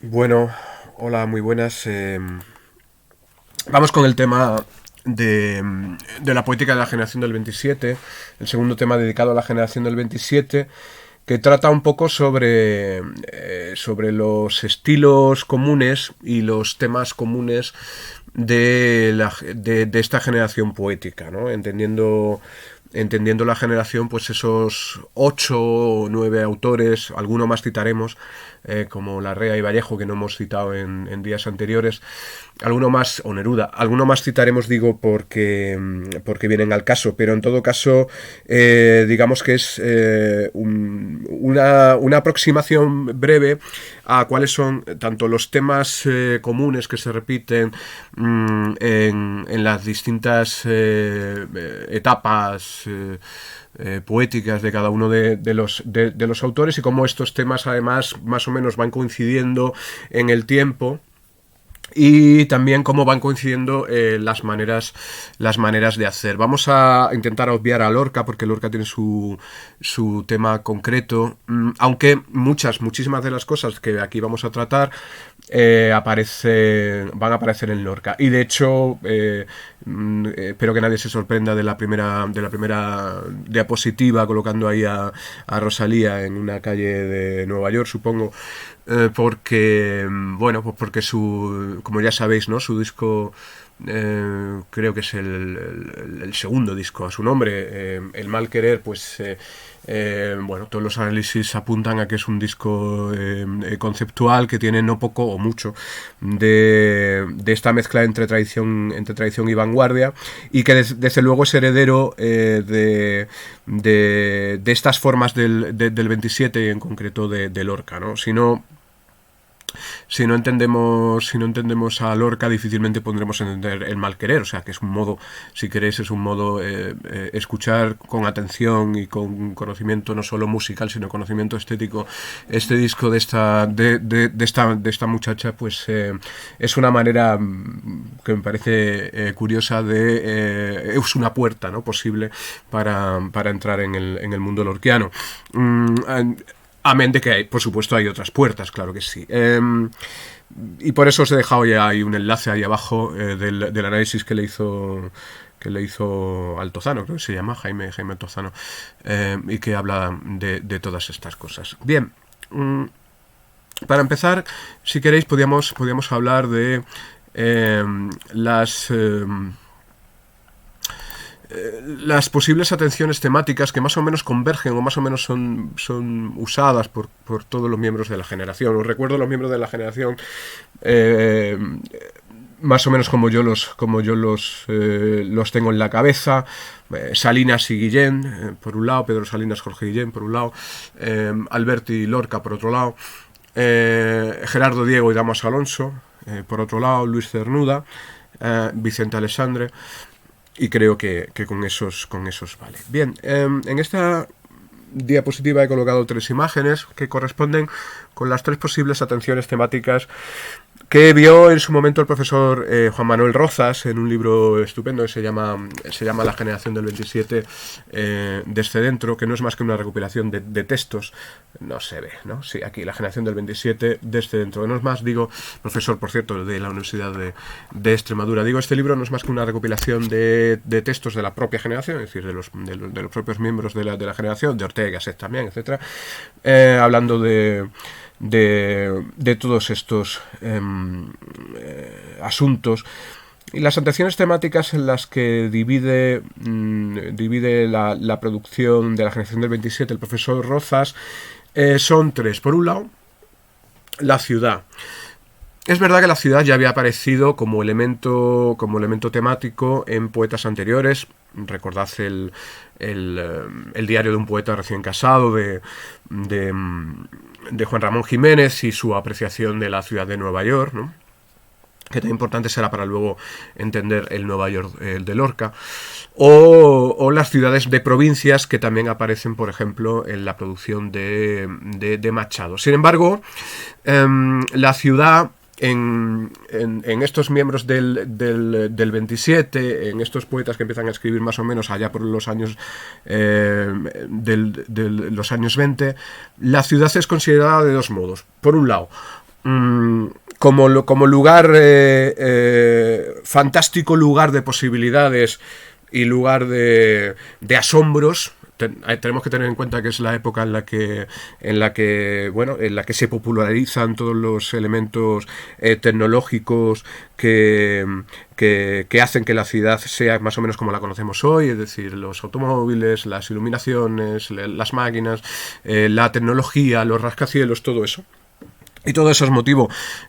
Bueno, hola, muy buenas. Vamos con el tema de la poética de la generación del 27, el segundo tema dedicado a la generación del 27, que trata un poco sobre los estilos comunes y los temas comunes de esta generación poética, ¿no? Entendiendo la generación, pues esos 8 o 9 autores, alguno más citaremos, como Larrea y Vallejo, que no hemos citado en días anteriores, alguno más, o Neruda, alguno más citaremos, digo, porque vienen al caso, pero en todo caso, digamos que es una aproximación breve a cuáles son tanto los temas comunes que se repiten en las distintas etapas poéticas de cada uno de los autores, y cómo estos temas además más o menos van coincidiendo en el tiempo, y también cómo van coincidiendo las maneras de hacer. Vamos a intentar obviar a Lorca, porque Lorca tiene su tema concreto, aunque muchísimas de las cosas que aquí vamos a tratar van a aparecer en Lorca. Y de hecho, espero que nadie se sorprenda de la primera diapositiva colocando ahí a Rosalía en una calle de Nueva York, supongo. Porque, bueno, pues porque como ya sabéis, ¿no? Su disco, creo que es el segundo disco a su nombre, El Mal Querer, pues bueno, todos los análisis apuntan a que es un disco conceptual, que tiene no poco o mucho de esta mezcla entre tradición y vanguardia, y que desde luego es heredero de estas formas del 27, y en concreto de Lorca, ¿no? Si no entendemos a Lorca, difícilmente podremos entender El Mal Querer. O sea, que es un modo, si queréis, es un modo escuchar con atención y con conocimiento no solo musical, sino conocimiento estético este disco de esta muchacha. Pues es una manera que me parece curiosa es una puerta, ¿no?, posible para entrar en el mundo lorquiano. Amén de que, por supuesto, hay otras puertas, claro que sí. Y por eso os he dejado ya ahí un enlace ahí abajo del análisis que le hizo Altozano, creo que se llama Jaime Altozano, y que habla de todas estas cosas. Bien, para empezar, si queréis, podríamos hablar de las posibles atenciones temáticas que más o menos convergen o más o menos son usadas por todos los miembros de la generación. Os recuerdo los miembros de la generación, más o menos como yo los tengo en la cabeza. Salinas y Guillén, por un lado, Pedro Salinas, Jorge Guillén, por un lado, Alberti y Lorca, por otro lado, Gerardo Diego y Damas Alonso, por otro lado, Luis Cernuda, Vicente Alexandre. Y creo que con esos vale. Bien, en esta diapositiva he colocado 3 imágenes que corresponden con las 3 posibles atenciones temáticas que vio en su momento el profesor Juan Manuel Rozas en un libro estupendo que se llama La generación del 27 desde dentro, que no es más que una recopilación de textos. No se ve, ¿no? Sí, aquí, La generación del 27 desde dentro. No es más, digo, profesor, por cierto, de la Universidad de Extremadura. Digo, este libro no es más que una recopilación de textos de la propia generación, es decir, de los propios miembros de la generación, de Ortega y Gasset también, etcétera, hablando de todos estos asuntos, y las atenciones temáticas en las que divide la producción de la generación del 27 el profesor Rozas son 3. Por un lado, la ciudad. Es verdad que la ciudad ya había aparecido como elemento temático en poetas anteriores. Recordad el diario de un poeta recién casado de Juan Ramón Jiménez y su apreciación de la ciudad de Nueva York, ¿no?, que tan importante será para luego entender el Nueva York de Lorca, o las ciudades de provincias, que también aparecen, por ejemplo, en la producción de Machado. Sin embargo, la ciudad en estos miembros del 27, en estos poetas que empiezan a escribir más o menos allá por los años los años 20, la ciudad es considerada de 2 modos. Por un lado, como lugar, fantástico lugar de posibilidades y lugar de asombros. Tenemos que tener en cuenta que es la época en la que se popularizan todos los elementos tecnológicos que hacen que la ciudad sea más o menos como la conocemos hoy, es decir, los automóviles, las iluminaciones, las máquinas, la tecnología, los rascacielos, todo eso. Y todo eso es motivo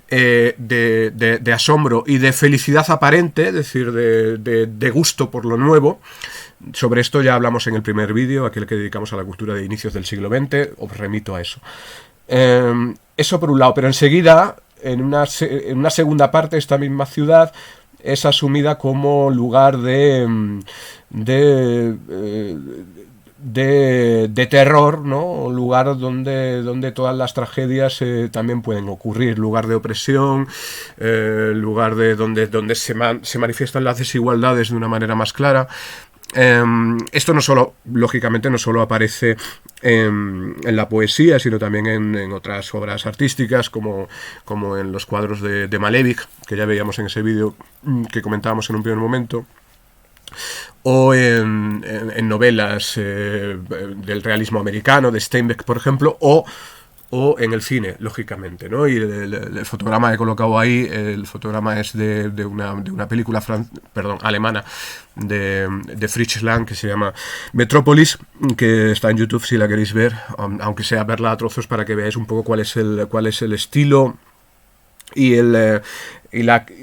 de asombro y de felicidad aparente, es decir, de gusto por lo nuevo. Sobre esto ya hablamos en el primer vídeo, aquel que dedicamos a la cultura de inicios del siglo XX, os remito a eso. Eso por un lado, pero enseguida, en una segunda parte, esta misma ciudad es asumida como lugar de terror, ¿no? Un lugar donde todas las tragedias también pueden ocurrir, lugar de opresión, lugar donde se manifiestan las desigualdades de una manera más clara. Esto lógicamente no solo aparece en la poesía, sino también en otras obras artísticas, como en los cuadros de Malevich, que ya veíamos en ese vídeo que comentábamos en un primer momento, o en novelas del realismo americano, de Steinbeck, por ejemplo, o en el cine, lógicamente, ¿no? Y el fotograma que he colocado ahí, el fotograma es de una película alemana de Fritz Lang, que se llama Metrópolis, que está en YouTube si la queréis ver, aunque sea verla a trozos para que veáis un poco cuál es el estilo y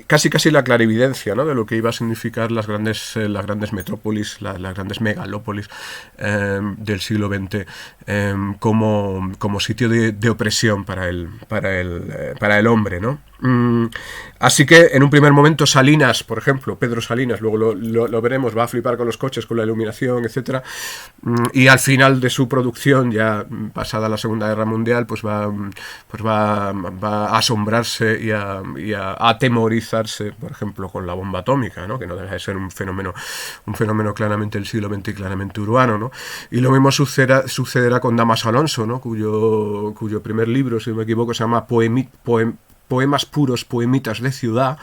casi la clarividencia, ¿no? De lo que iba a significar las grandes metrópolis, las grandes megalópolis del siglo XX como sitio de opresión para el hombre, ¿no? Así que en un primer momento Salinas, por ejemplo, Pedro Salinas, luego lo veremos, va a flipar con los coches, con la iluminación, etcétera, y al final de su producción, ya pasada la Segunda Guerra Mundial, pues va a asombrarse y a atemorizarse, por ejemplo, con la bomba atómica, ¿no? Que no deja de ser un fenómeno claramente del siglo XX y claramente urbano, ¿no? Y lo mismo sucederá con Damas Alonso, ¿no? Cuyo primer libro, si no me equivoco, se llama Poemas puros, poemitas de ciudad,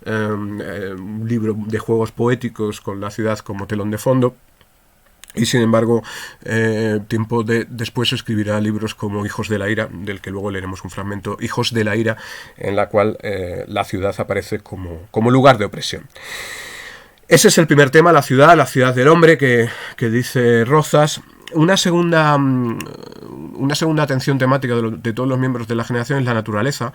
un libro de juegos poéticos con la ciudad como telón de fondo. Y sin embargo, tiempo después escribirá libros como Hijos de la Ira, del que luego leeremos un fragmento, Hijos de la Ira, en la cual la ciudad aparece como lugar de opresión. Ese es el primer tema, la ciudad del hombre, que dice Rozas. Una segunda atención temática de todos los miembros de la generación es la naturaleza.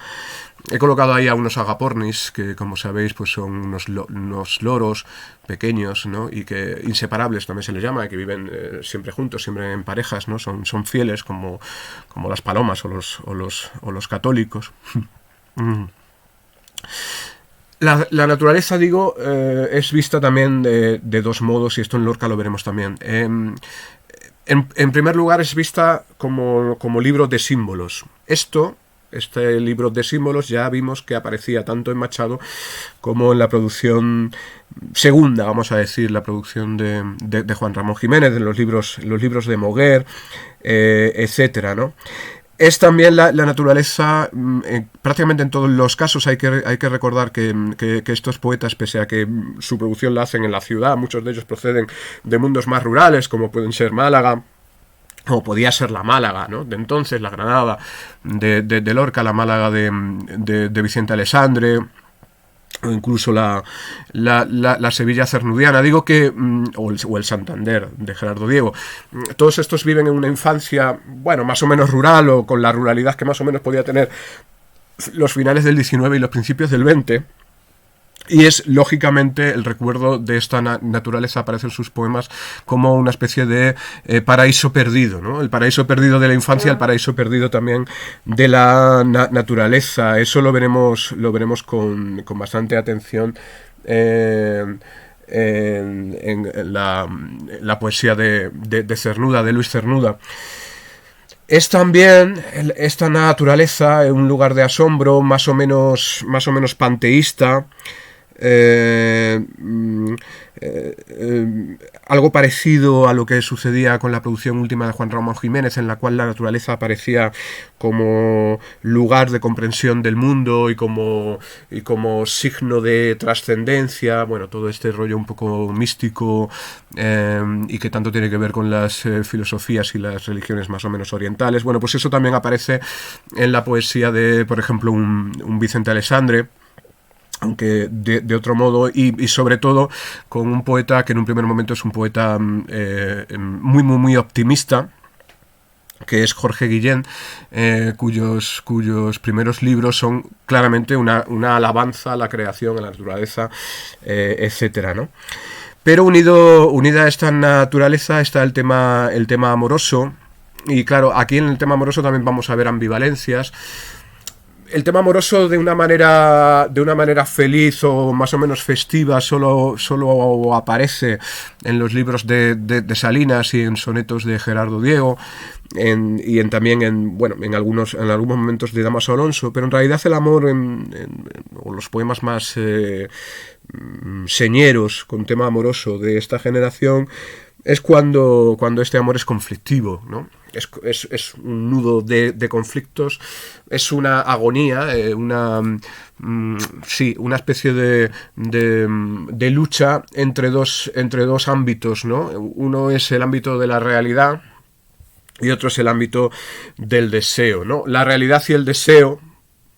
He colocado ahí a unos agapornis, que como sabéis pues son unos loros pequeños, ¿no? Y que inseparables también se les llama, que viven siempre juntos, siempre en parejas, ¿no? Son fieles como las palomas o los católicos. La naturaleza, digo, es vista también de dos modos, y esto en Lorca lo veremos también. En primer lugar, es vista como libro de símbolos. Este libro de símbolos ya vimos que aparecía tanto en Machado como en la producción segunda, vamos a decir, la producción de Juan Ramón Jiménez, de los libros de Moguer, etcétera, ¿no? Es también la naturaleza, prácticamente en todos los casos hay que recordar que estos poetas, pese a que su producción la hacen en la ciudad, muchos de ellos proceden de mundos más rurales, como pueden ser Málaga, o podía ser la Málaga, ¿no? De entonces, la Granada de Lorca, la Málaga de Vicente Alessandre, o incluso la Sevilla cernudiana, digo que o el Santander de Gerardo Diego. Todos estos viven en una infancia, bueno, más o menos rural, o con la ruralidad que más o menos podía tener los finales del XIX y los principios del XX. Y es, lógicamente, el recuerdo de esta naturaleza aparece en sus poemas como una especie de paraíso perdido, ¿no? El paraíso perdido de la infancia, el paraíso perdido también de la naturaleza. Eso lo veremos con bastante atención en la poesía de Cernuda, de Luis Cernuda. Es también esta naturaleza un lugar de asombro más o menos panteísta, eh, mm, algo parecido a lo que sucedía con la producción última de Juan Ramón Jiménez, en la cual la naturaleza aparecía como lugar de comprensión del mundo y como signo de trascendencia, bueno, todo este rollo un poco místico y que tanto tiene que ver con las filosofías y las religiones más o menos orientales. Bueno, pues eso también aparece en la poesía de, por ejemplo, un Vicente Alessandre, aunque de otro modo, y sobre todo con un poeta que en un primer momento es un poeta muy optimista, que es Jorge Guillén, cuyos primeros libros son claramente una alabanza a la creación, a la naturaleza, etcétera, ¿no? Pero unida a esta naturaleza está el tema amoroso, y claro, aquí en el tema amoroso también vamos a ver ambivalencias. El tema amoroso de una manera feliz o más o menos festiva solo aparece en los libros de Salinas y en sonetos de Gerardo Diego también en algunos momentos de Dámaso Alonso, pero en realidad el amor o los poemas más señeros con tema amoroso de esta generación es cuando este amor es conflictivo, ¿no? Es un nudo de conflictos, es una agonía, una especie de lucha entre dos ámbitos, ¿no? Uno es el ámbito de la realidad y otro es el ámbito del deseo, ¿no? La realidad y el deseo,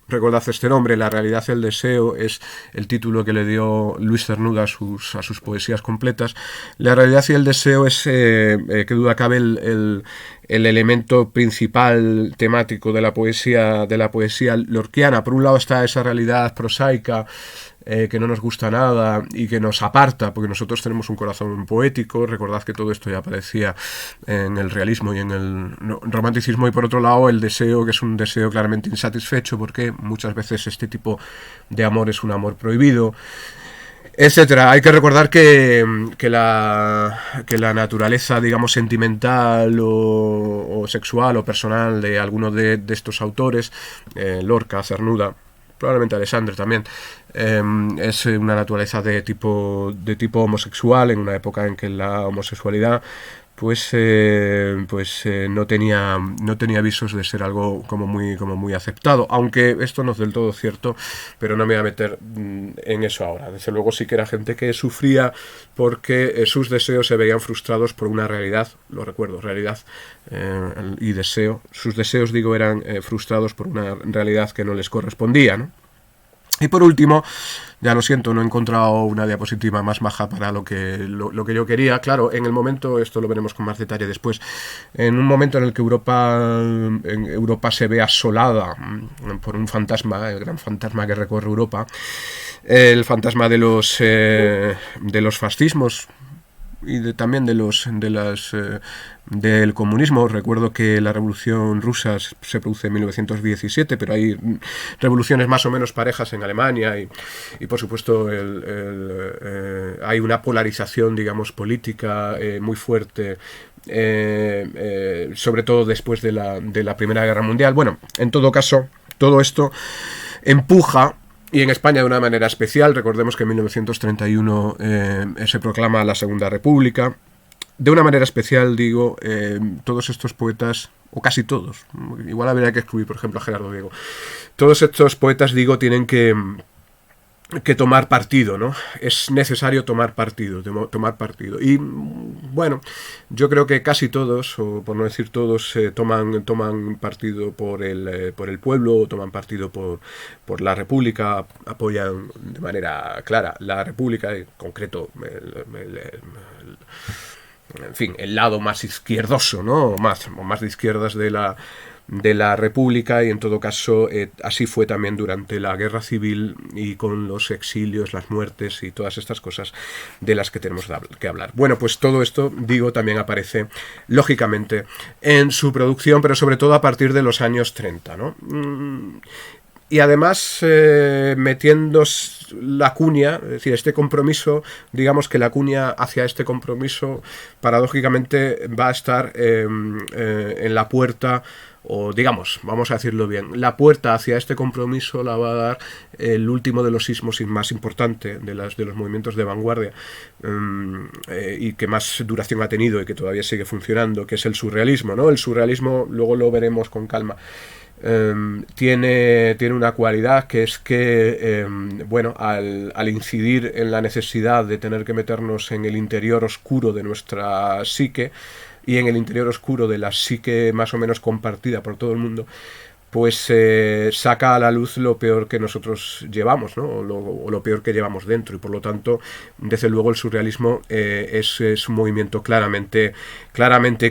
recordad este nombre, La realidad y el deseo es el título que le dio Luis Cernuda a sus poesías completas. La realidad y el deseo es, que duda cabe, el elemento principal temático de la poesía lorquiana. Por un lado está esa realidad prosaica, que no nos gusta nada y que nos aparta, porque nosotros tenemos un corazón poético. Recordad que todo esto ya aparecía en el realismo y en el romanticismo, y por otro lado el deseo, que es un deseo claramente insatisfecho, porque muchas veces este tipo de amor es un amor prohibido, etcétera. Hay que recordar que la naturaleza, digamos, sentimental o sexual o personal de algunos de estos autores, Lorca, Cernuda, probablemente Alessandre también, es una naturaleza de tipo homosexual, en una época en que la homosexualidad no tenía visos de ser algo como muy aceptado, aunque esto no es del todo cierto, pero no me voy a meter en eso ahora. Desde luego sí que era gente que sufría porque sus deseos se veían frustrados por una realidad, lo recuerdo, realidad y deseo. Sus deseos, digo, eran frustrados por una realidad que no les correspondía, ¿no? Y por último, ya lo siento, no he encontrado una diapositiva más maja para lo que yo quería. Claro, en el momento, esto lo veremos con más detalle después, en un momento en el que Europa se ve asolada por un fantasma, el gran fantasma que recorre Europa, el fantasma de los fascismos y también del comunismo. Recuerdo que la revolución rusa se produce en 1917, pero hay revoluciones más o menos parejas en Alemania y por supuesto hay una polarización, digamos, política muy fuerte, sobre todo después de la Primera Guerra Mundial. Bueno, en todo caso, todo esto empuja. Y en España de una manera especial. Recordemos que en 1931 se proclama la Segunda República. De una manera especial, digo, todos estos poetas, o casi todos, igual habría que excluir, por ejemplo, a Gerardo Diego, todos estos poetas, digo, tienen que tomar partido, ¿no? Es necesario tomar partido. Y bueno, yo creo que casi todos, o por no decir todos, toman partido por el pueblo, toman partido por la República, apoyan de manera clara la República, en concreto en fin, el lado más izquierdoso, ¿no? O más de izquierdas de la República, y en todo caso así fue también durante la Guerra Civil y con los exilios, las muertes y todas estas cosas de las que tenemos que hablar. Bueno, pues todo esto, digo, también aparece lógicamente en su producción, pero sobre todo a partir de los años 30, ¿no? Y además metiendo la cuña, es decir, este compromiso, digamos que la cuña hacia este compromiso paradójicamente va a estar en la puerta o digamos, vamos a decirlo bien, la puerta hacia este compromiso la va a dar el último de los sismos más importante de los movimientos de vanguardia, y que más duración ha tenido y que todavía sigue funcionando, que es el surrealismo, ¿no? El surrealismo, luego lo veremos con calma, tiene una cualidad, que es que bueno, al incidir en la necesidad de tener que meternos en el interior oscuro de nuestra psique y en el interior oscuro de la psique más o menos compartida por todo el mundo, pues saca a la luz lo peor que nosotros llevamos, ¿no? o lo peor que llevamos dentro, y por lo tanto, desde luego, el surrealismo es un movimiento claramente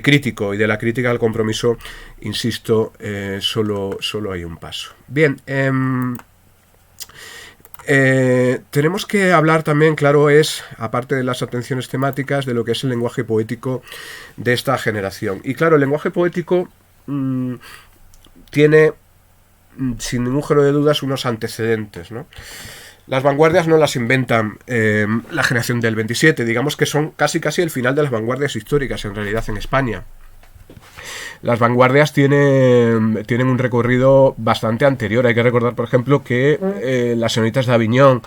crítico, y de la crítica al compromiso, insisto, solo hay un paso. Bien, tenemos que hablar también, claro, aparte de las atenciones temáticas, de lo que es el lenguaje poético de esta generación. Y claro, el lenguaje poético tiene, sin ningún género de dudas, unos antecedentes, ¿no? Las vanguardias no las inventan la generación del 27, digamos que son casi el final de las vanguardias históricas, en realidad, en España. Las vanguardias tienen un recorrido bastante anterior. Hay que recordar, por ejemplo, que Las señoritas de Aviñón,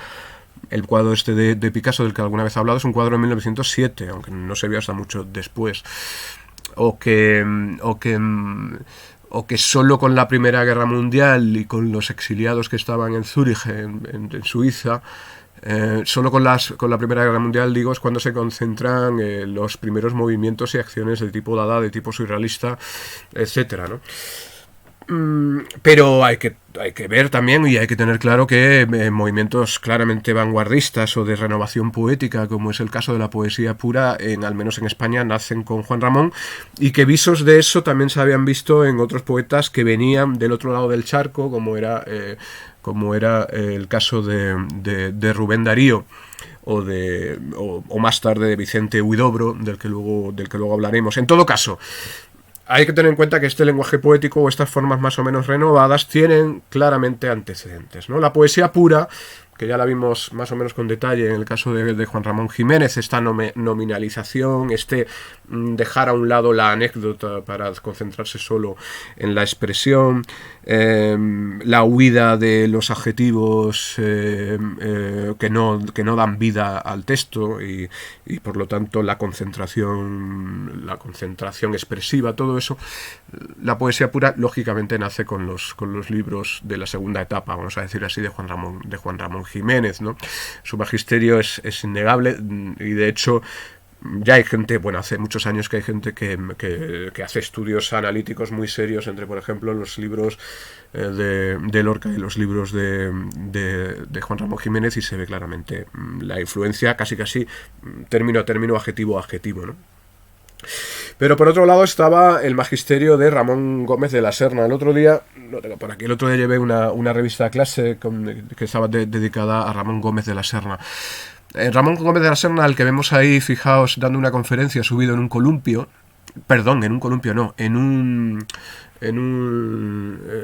el cuadro este de Picasso del que alguna vez he hablado, es un cuadro de 1907, aunque no se vio hasta mucho después. O que solo con la Primera Guerra Mundial y con los exiliados que estaban en Zúrich, en Suiza, solo con la Primera Guerra Mundial, digo, es cuando se concentran los primeros movimientos y acciones de tipo Dada, de tipo surrealista, etcétera, ¿no? Pero hay que ver también, y hay que tener claro, que movimientos claramente vanguardistas o de renovación poética, como es el caso de la poesía pura, al menos en España, nacen con Juan Ramón, y que visos de eso también se habían visto en otros poetas que venían del otro lado del charco, como era el caso de Rubén Darío, o más tarde de Vicente Huidobro, del que luego hablaremos. En todo caso, hay que tener en cuenta que este lenguaje poético, o estas formas más o menos renovadas, tienen claramente antecedentes, ¿no? La poesía pura, que ya la vimos más o menos con detalle en el caso de Juan Ramón Jiménez, esta nominalización, dejar a un lado la anécdota para concentrarse solo en la expresión, la huida de los adjetivos que no dan vida al texto, y por lo tanto la concentración expresiva, todo eso. La poesía pura, lógicamente, nace con los libros de la segunda etapa, vamos a decir así, de Juan Ramón Jiménez, ¿no? Su magisterio es innegable, y de hecho ya hay gente, bueno, hace muchos años que hay gente que hace estudios analíticos muy serios entre, por ejemplo, los libros de Lorca y los libros de Juan Ramón Jiménez, y se ve claramente la influencia, casi término a término, adjetivo a adjetivo, ¿no? Pero por otro lado estaba el magisterio de Ramón Gómez de la Serna. El otro día llevé una revista de clase que estaba dedicada a Ramón Gómez de la Serna. Ramón Gómez de la Serna, al que vemos ahí, fijaos, dando una conferencia, subido en un columpio, en un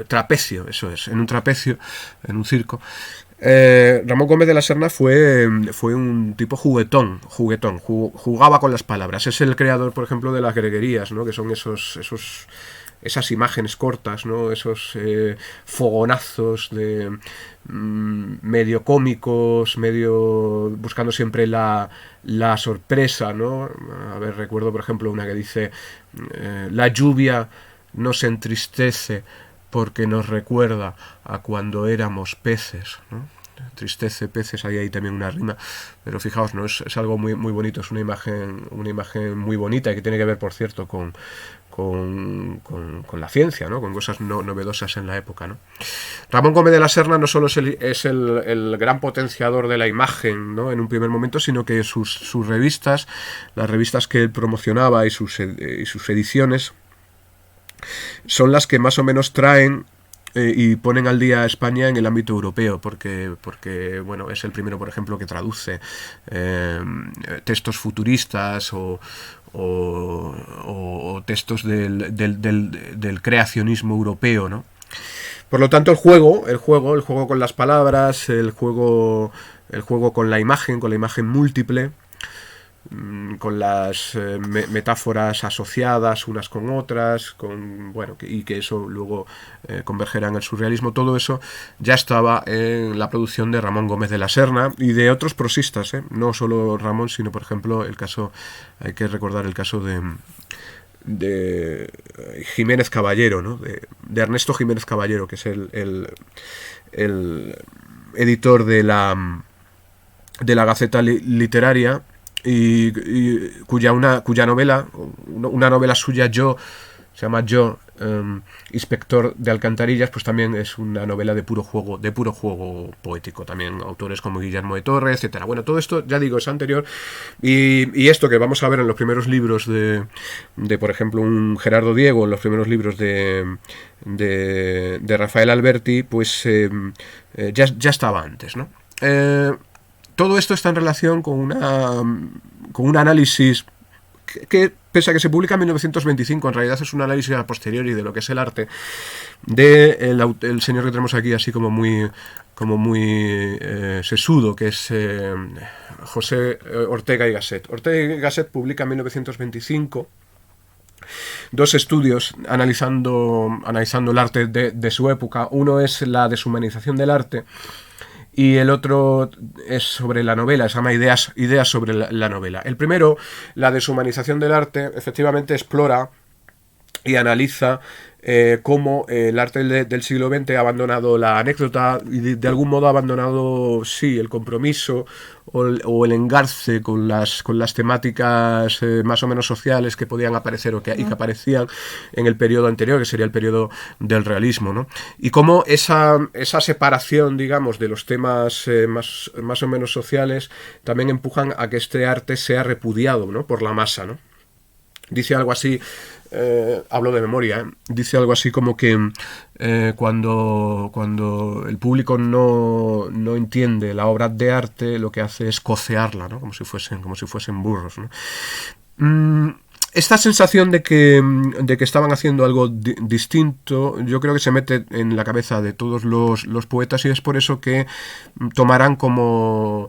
trapecio, eso es, en un circo. Ramón Gómez de la Serna fue un tipo juguetón, jugaba con las palabras. Es el creador, por ejemplo, de las greguerías, ¿no? Que son esas imágenes cortas, ¿no? Esos fogonazos de medio cómicos, medio buscando siempre la sorpresa, ¿no? A ver, recuerdo, por ejemplo, una que dice: la lluvia nos entristece porque nos recuerda a cuando éramos peces, ¿no? Tristece, peces, hay ahí también una rima, pero fijaos, ¿no? Es algo muy, muy bonito, es una imagen muy bonita, y que tiene que ver, por cierto, con la ciencia, ¿no? Con cosas novedosas en la época, ¿no? Ramón Gómez de la Serna no solo es el gran potenciador de la imagen, ¿no? En un primer momento, sino que sus revistas, las revistas que él promocionaba y sus ediciones, son las que más o menos traen y ponen al día a España en el ámbito europeo, porque bueno, es el primero, por ejemplo, que traduce textos futuristas o textos del creacionismo europeo, ¿no? Por lo tanto, el juego con las palabras, el juego con la imagen múltiple, con las metáforas asociadas unas con otras, y que eso luego convergerá en el surrealismo. Todo eso ya estaba en la producción de Ramón Gómez de la Serna y de otros prosistas, no solo Ramón, sino por ejemplo hay que recordar el caso de Jiménez Caballero, ¿no? de Ernesto Jiménez Caballero, que es el editor de la Gaceta Literaria, y cuya novela, una novela suya, se llama Yo, inspector de alcantarillas, pues también es una novela de puro juego poético. También autores como Guillermo de Torre, etcétera. Bueno, todo esto, ya digo, es anterior, y esto que vamos a ver en los primeros libros de por ejemplo, un Gerardo Diego, en los primeros libros de Rafael Alberti, pues ya estaba antes, ¿no? Todo esto está en relación con un análisis que, pese a que se publica en 1925, en realidad es un análisis a posteriori de lo que es el arte, de el señor que tenemos aquí, así como muy sesudo, que es José Ortega y Gasset. Ortega y Gasset publica en 1925 dos estudios analizando el arte de su época. Uno es la deshumanización del arte, y el otro es sobre la novela, se llama Ideas sobre la novela. El primero, la deshumanización del arte, efectivamente explora y analiza cómo el arte del siglo XX ha abandonado la anécdota y de algún modo ha abandonado, sí, el compromiso o el engarce con las temáticas más o menos sociales que podían aparecer y que aparecían en el periodo anterior, que sería el periodo del realismo, ¿no? Y cómo esa separación, digamos, de los temas más o menos sociales también empujan a que este arte sea repudiado, ¿no?, por la masa, ¿no? Dice algo así, hablo de memoria, dice algo así como que cuando el público no entiende la obra de arte, lo que hace es cocearla, ¿no?, como si fuesen burros, ¿no? Esta sensación de que estaban haciendo algo distinto, yo creo que se mete en la cabeza de todos los poetas, y es por eso que tomarán como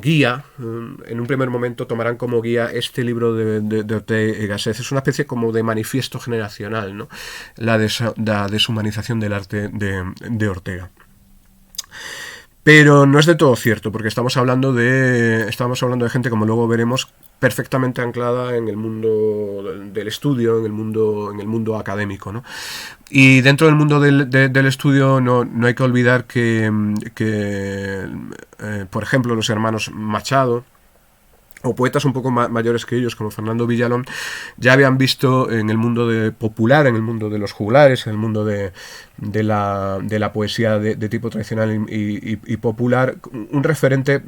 guía, en un primer momento tomarán como guía este libro de Ortega y Gasset. Es una especie como de manifiesto generacional, ¿no?, la deshumanización del arte de Ortega. Pero no es de todo cierto, porque estamos hablando de gente, como luego veremos, perfectamente anclada en el mundo del estudio, en el mundo académico, ¿no? Y dentro del mundo del estudio no hay que olvidar que por ejemplo, los hermanos Machado, o poetas un poco mayores que ellos, como Fernando Villalón, ya habían visto en el mundo popular, en el mundo de los juglares, en el mundo de la poesía de tipo tradicional y popular, un referente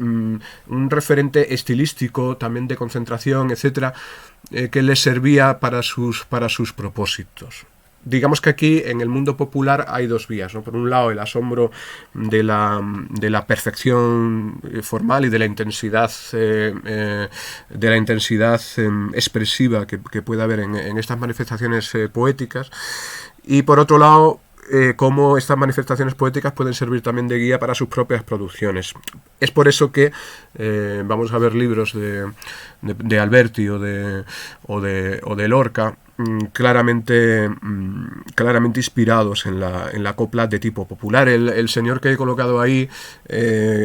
estilístico, también de concentración, etcétera, que les servía para sus propósitos. Digamos que aquí en el mundo popular hay dos vías, ¿no? Por un lado, el asombro de la perfección formal y de la intensidad expresiva que puede haber en estas manifestaciones poéticas, y por otro lado, cómo estas manifestaciones poéticas pueden servir también de guía para sus propias producciones. Es por eso que vamos a ver libros de Alberti o de Lorca, claramente inspirados en la copla de tipo popular. El señor que he colocado ahí,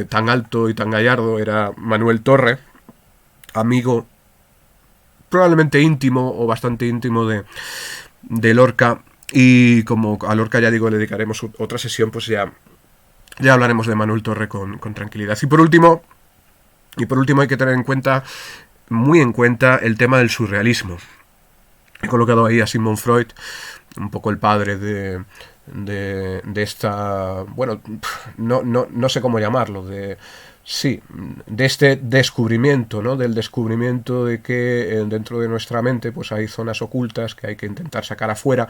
tan alto y tan gallardo, era Manuel Torre, amigo probablemente íntimo o bastante íntimo de Lorca, y como a Lorca, ya digo, le dedicaremos otra sesión, pues ya hablaremos de Manuel Torre con tranquilidad. Y por último hay que tener muy en cuenta el tema del surrealismo. He colocado ahí a Sigmund Freud, un poco el padre de esta, bueno, no sé cómo llamarlo, de este descubrimiento, ¿no?, del descubrimiento de que dentro de nuestra mente pues hay zonas ocultas que hay que intentar sacar afuera,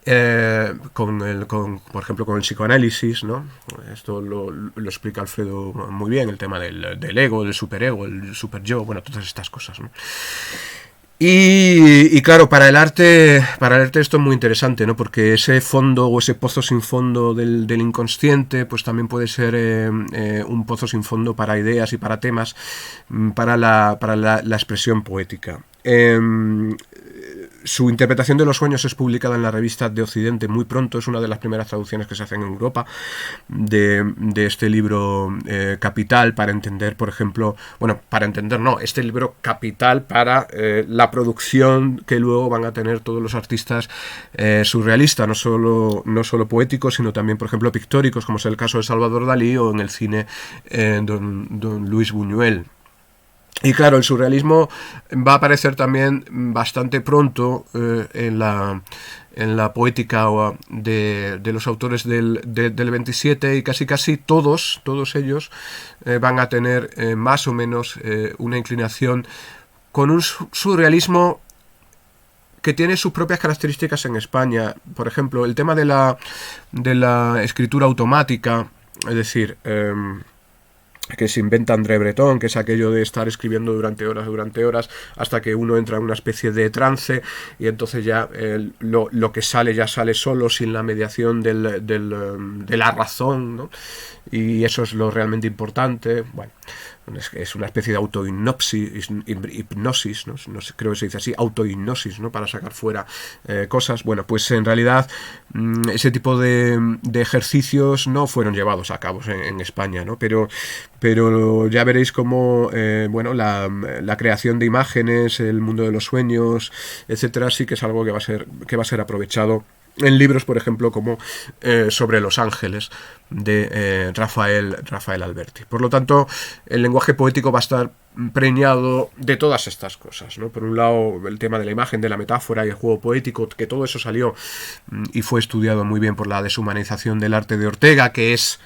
por ejemplo, con el psicoanálisis, ¿no? Esto lo explica Alfredo muy bien, el tema del ego, del superego, el superyo, bueno, todas estas cosas, ¿no? Y claro, para el arte esto es muy interesante, ¿no? Porque ese fondo o ese pozo sin fondo del inconsciente, pues también puede ser un pozo sin fondo para ideas y para temas, para la expresión poética. Su interpretación de los sueños es publicada en la revista de Occidente muy pronto, es una de las primeras traducciones que se hacen en Europa de este libro capital para entender, por ejemplo, bueno, para entender no, este libro capital para la producción que luego van a tener todos los artistas surrealistas, no solo poéticos, sino también, por ejemplo, pictóricos, como es el caso de Salvador Dalí, o en el cine don Luis Buñuel. Y claro, el surrealismo va a aparecer también bastante pronto en la poética de los autores del 27, y casi todos ellos van a tener más o menos una inclinación con un surrealismo que tiene sus propias características en España. Por ejemplo, el tema de la escritura automática, es decir, que se inventa André Breton, que es aquello de estar escribiendo durante horas, hasta que uno entra en una especie de trance, y entonces ya lo que sale ya sale solo, sin la mediación de la razón, ¿no? Y eso es lo realmente importante. Bueno, es una especie de autohipnosis, ¿no? No sé, creo que se dice así, autohipnosis, ¿no? Para sacar fuera cosas. Bueno, pues en realidad ese tipo de ejercicios no fueron llevados a cabo en España, ¿no? Pero ya veréis cómo bueno, la creación de imágenes, el mundo de los sueños, etcétera, sí que es algo que va a ser aprovechado en libros, por ejemplo, como Sobre los ángeles, de Rafael Alberti. Por lo tanto, el lenguaje poético va a estar preñado de todas estas cosas, ¿no? Por un lado, el tema de la imagen, de la metáfora y el juego poético, que todo eso salió y fue estudiado muy bien por la deshumanización del arte de Ortega, que es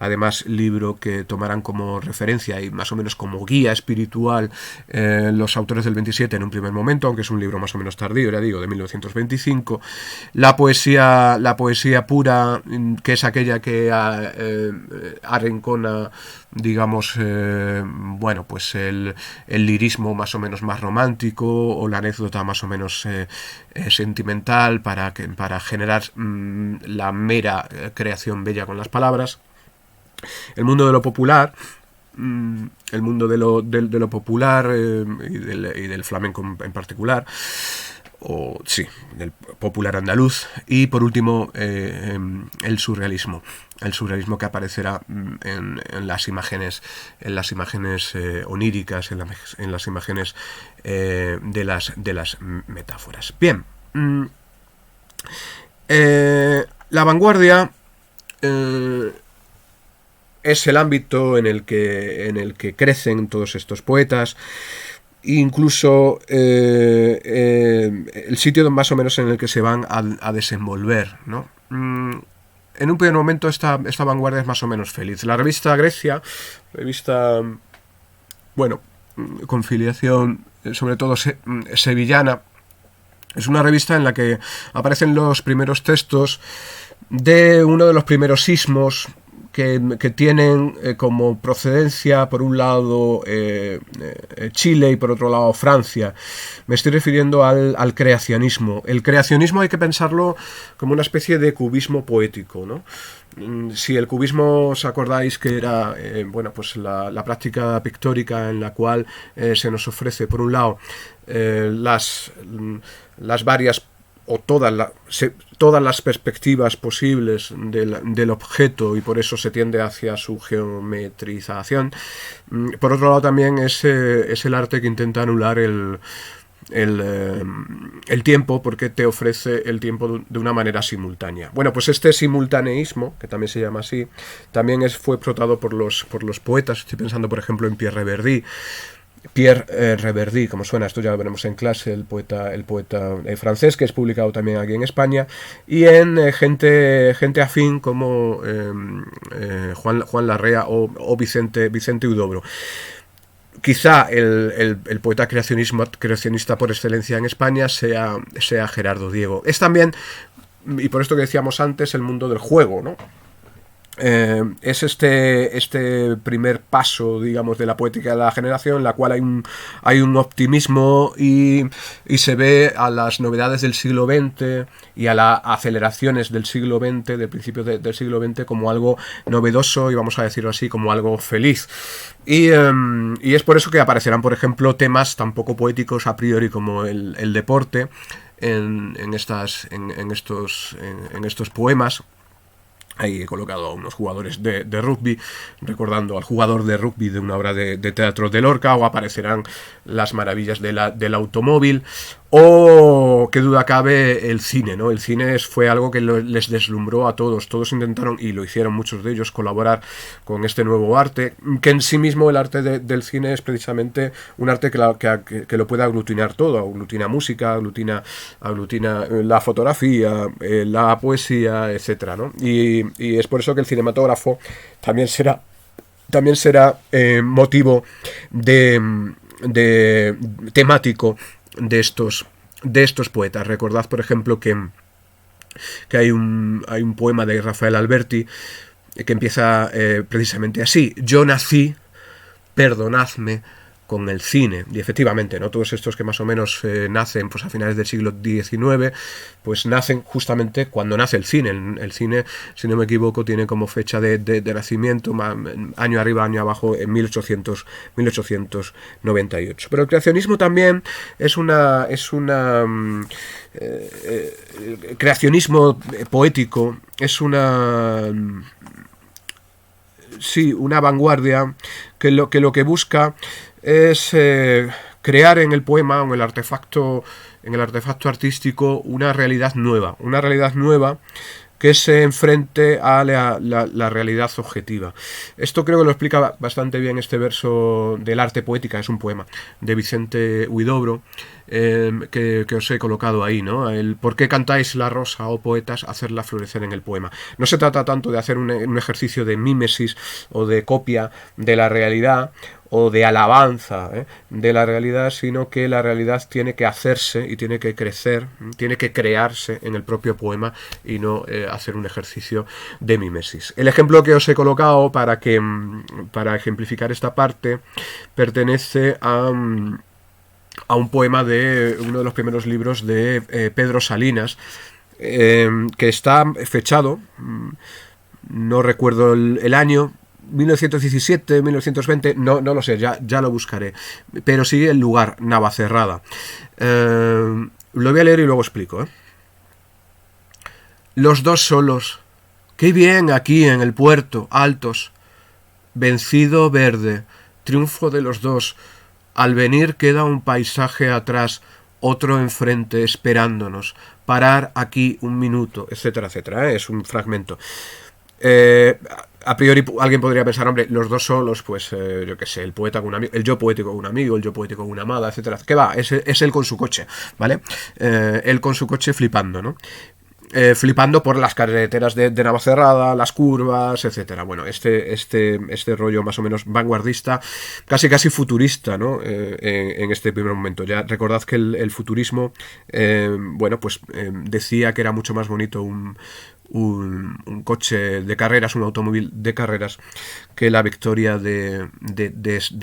además libro que tomarán como referencia y más o menos como guía espiritual los autores del 27 en un primer momento, aunque es un libro más o menos tardío, ya digo, de 1925. La poesía pura, que es aquella que arrincona, digamos, bueno, pues el lirismo más o menos más romántico, o la anécdota más o menos sentimental, para generar la mera creación bella con las palabras. El mundo de lo popular, el mundo de lo popular y del flamenco en particular, o sí, del popular andaluz. Y por último, el surrealismo que aparecerá en las imágenes oníricas, en las imágenes de las metáforas. Bien, la vanguardia es el ámbito en el que crecen todos estos poetas, incluso el sitio más o menos en el que se van a desenvolver, ¿no? En un primer momento esta vanguardia es más o menos feliz. La revista Grecia, bueno, con filiación sobre todo sevillana, es una revista en la que aparecen los primeros textos de uno de los primeros sismos que tienen como procedencia, por un lado, Chile y por otro lado Francia. Me estoy refiriendo al creacionismo. El creacionismo hay que pensarlo como una especie de cubismo poético, ¿no? Si el cubismo, os acordáis que era bueno, pues la práctica pictórica en la cual se nos ofrece, por un lado, las varias o todas las perspectivas posibles del objeto, y por eso se tiende hacia su geometrización. Por otro lado, también es el arte que intenta anular el tiempo, porque te ofrece el tiempo de una manera simultánea. Bueno, pues este simultaneísmo, que también se llama así, también fue explotado por los poetas. Estoy pensando, por ejemplo, en Pierre Reverdy, como suena, esto ya lo veremos en clase, el poeta francés, que es publicado también aquí en España, y en gente afín como Juan Larrea o Vicente Huidobro. Quizá el poeta creacionista por excelencia en España sea Gerardo Diego. Es también, y por esto que decíamos antes, el mundo del juego, ¿no? Es este primer paso, digamos, de la poética de la generación, en la cual hay un optimismo y se ve a las novedades del siglo XX y a las aceleraciones del siglo XX, del principio del siglo XX, como algo novedoso y, vamos a decirlo así, como algo feliz. Y es por eso que aparecerán, por ejemplo, temas tan poco poéticos a priori como el deporte en estos poemas. Ahí he colocado a unos jugadores de rugby, recordando al jugador de rugby de una obra de teatro de Lorca, o aparecerán las maravillas del automóvil, o, qué duda cabe, el cine, ¿no? El cine fue algo que les deslumbró a todos. Todos intentaron, y lo hicieron muchos de ellos, colaborar con este nuevo arte, que en sí mismo el arte del cine es precisamente un arte que lo puede aglutinar todo. Aglutina música, aglutina la fotografía, la poesía, etcétera, ¿no? Y es por eso que el cinematógrafo también será motivo de temático de estos poetas. Recordad, por ejemplo, que hay un poema de Rafael Alberti que empieza precisamente así: yo nací, perdonadme, con el cine. Y efectivamente, ¿no? Todos estos que más o menos nacen pues a finales del siglo XIX, pues nacen justamente cuando nace el cine. El cine, si no me equivoco, tiene como fecha de nacimiento, año arriba, año abajo, en 1898. Pero el creacionismo también es creacionismo poético, es una vanguardia que lo que busca es crear en el poema o en el artefacto artístico una realidad nueva que se enfrente a la realidad objetiva. Esto creo que lo explica bastante bien este verso del Arte Poética, es un poema de Vicente Huidobro, que os he colocado ahí, ¿no? El ¿por qué cantáis la rosa, oh poetas? Hacerla florecer en el poema. No se trata tanto de hacer un ejercicio de mímesis o de copia de la realidad o de alabanza de la realidad, sino que la realidad tiene que hacerse y tiene que crecer, tiene que crearse en el propio poema y no hacer un ejercicio de mimesis. El ejemplo que os he colocado para ejemplificar esta parte pertenece a un poema de uno de los primeros libros de Pedro Salinas, que está fechado, no recuerdo el año, 1917, 1920, no lo sé, ya lo buscaré, pero sí el lugar, Navacerrada. Lo voy a leer y luego explico. Los dos solos, qué bien aquí en el puerto, altos, vencido verde, triunfo de los dos. Al venir queda un paisaje atrás, otro enfrente esperándonos, parar aquí un minuto, etcétera, etcétera. Es un fragmento. A priori alguien podría pensar, hombre, los dos solos, pues yo qué sé, el poeta con un amigo, el yo poético con un amigo, el yo poético con una amada, etcétera. ¿Qué va? Es él con su coche, ¿vale? Él con su coche flipando, ¿no? Flipando por las carreteras de Navacerrada, las curvas, etcétera. Bueno, este rollo más o menos vanguardista, casi futurista, ¿no? En este primer momento. Ya recordad que el futurismo, decía que era mucho más bonito un coche de carreras, un automóvil de carreras, que la victoria de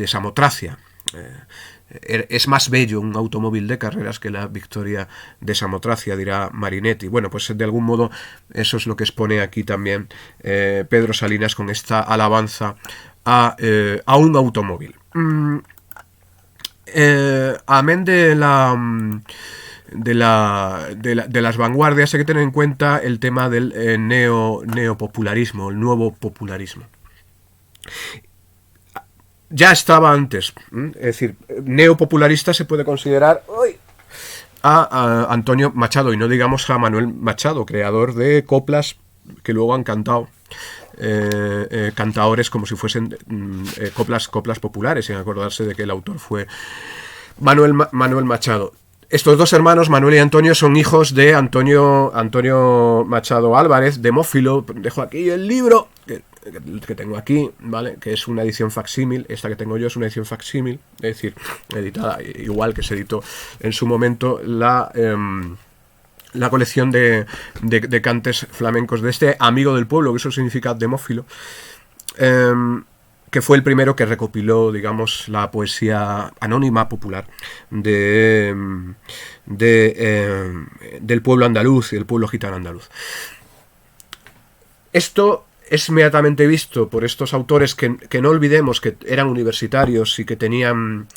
Samotracia. Es más bello un automóvil de carreras que la victoria de Samotracia, dirá Marinetti. Bueno, pues de algún modo eso es lo que expone aquí también Pedro Salinas con esta alabanza a un automóvil. Amén de las vanguardias, hay que tener en cuenta el tema del neopopularismo, el nuevo popularismo. Ya estaba antes, es decir, neopopularista se puede considerar a Antonio Machado, y no digamos a Manuel Machado, creador de coplas que luego han cantado cantadores como si fuesen coplas populares, sin acordarse de que el autor fue Manuel Machado. Estos dos hermanos, Manuel y Antonio, son hijos de Antonio Machado Álvarez, Demófilo. Dejo aquí el libro que tengo aquí, ¿vale? Que es una edición facsímil. Esta que tengo yo es una edición facsímil, es decir, editada igual que se editó en su momento la la colección de cantes flamencos de este amigo del pueblo, que eso significa demófilo, que fue el primero que recopiló, digamos, la poesía anónima popular del pueblo andaluz y del pueblo gitano andaluz. Esto es inmediatamente visto por estos autores que no olvidemos que eran universitarios y que tenían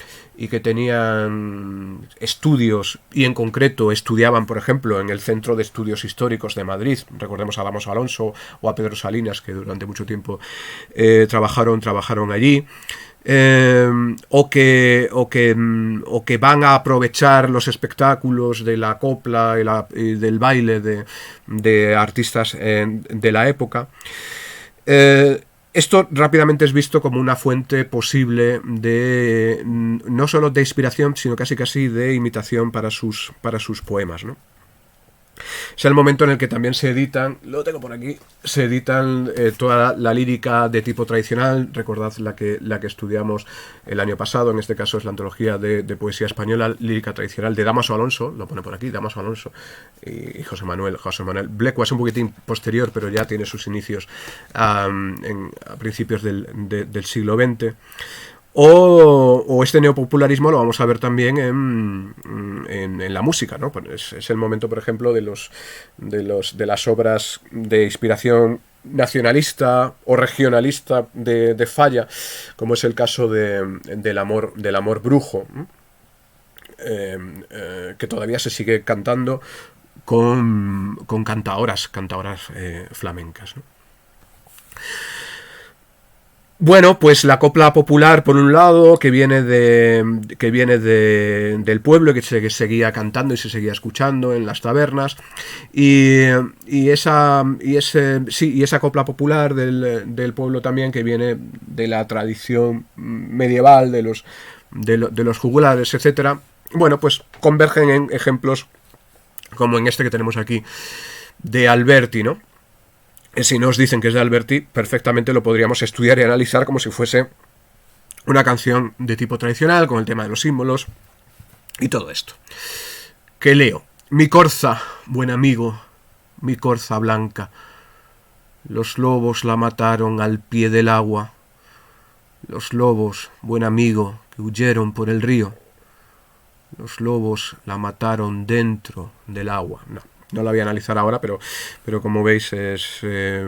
estudios, y en concreto estudiaban, por ejemplo, en el Centro de Estudios Históricos de Madrid. Recordemos a Dámaso Alonso o a Pedro Salinas, que durante mucho tiempo trabajaron allí. O que van a aprovechar los espectáculos de la copla y del baile de artistas de la época. Esto rápidamente es visto como una fuente posible de no solo de inspiración, sino casi de imitación para sus poemas, ¿no? Es el momento en el que también se editan, lo tengo por aquí, se editan toda la lírica de tipo tradicional. Recordad la que estudiamos el año pasado, en este caso es la antología de poesía española, lírica tradicional de Dámaso Alonso, lo pone por aquí, Dámaso Alonso y José Manuel Blecua. Es un poquitín posterior, pero ya tiene sus inicios a principios del siglo XX. O este neopopularismo lo vamos a ver también en la música, ¿no? Pues es el momento, por ejemplo, de las obras de inspiración nacionalista o regionalista de Falla, como es el caso del amor brujo, que todavía se sigue cantando con cantaoras flamencas, ¿no? Bueno, pues la copla popular, por un lado, que viene del pueblo, que se seguía cantando y se seguía escuchando en las tabernas, y esa copla popular del pueblo también, que viene de la tradición medieval, de los jugulares, etcétera. Bueno, pues convergen en ejemplos como en este que tenemos aquí de Alberti, ¿no? Si nos dicen que es de Alberti, perfectamente lo podríamos estudiar y analizar como si fuese una canción de tipo tradicional, con el tema de los símbolos y todo esto. Que leo: mi corza, buen amigo, mi corza blanca, los lobos la mataron al pie del agua. Los lobos, buen amigo, que huyeron por el río. Los lobos la mataron dentro del agua. No la voy a analizar ahora, pero como veis es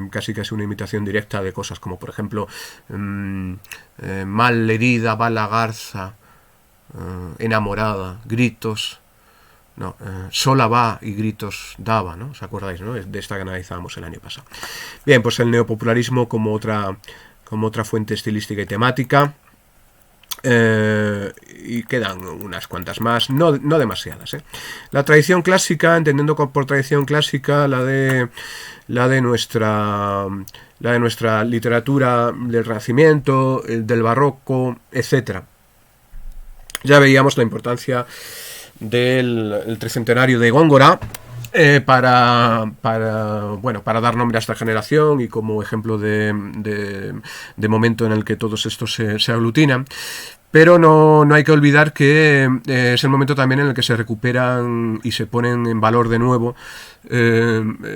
casi una imitación directa de cosas como, por ejemplo, mal herida va la garza, enamorada, gritos, sola va y gritos daba, ¿no? ¿Os acordáis, no? De esta que analizábamos el año pasado. Bien, pues el neopopularismo como otra fuente estilística y temática. Y quedan unas cuantas más, no demasiadas. La tradición clásica, entendiendo por tradición clásica la de nuestra literatura del Renacimiento, del Barroco, etcétera. Ya veíamos la importancia del tricentenario de Góngora para dar nombre a esta generación y como ejemplo de momento en el que todos estos se aglutinan. Pero no hay que olvidar que es el momento también en el que se recuperan y se ponen en valor de nuevo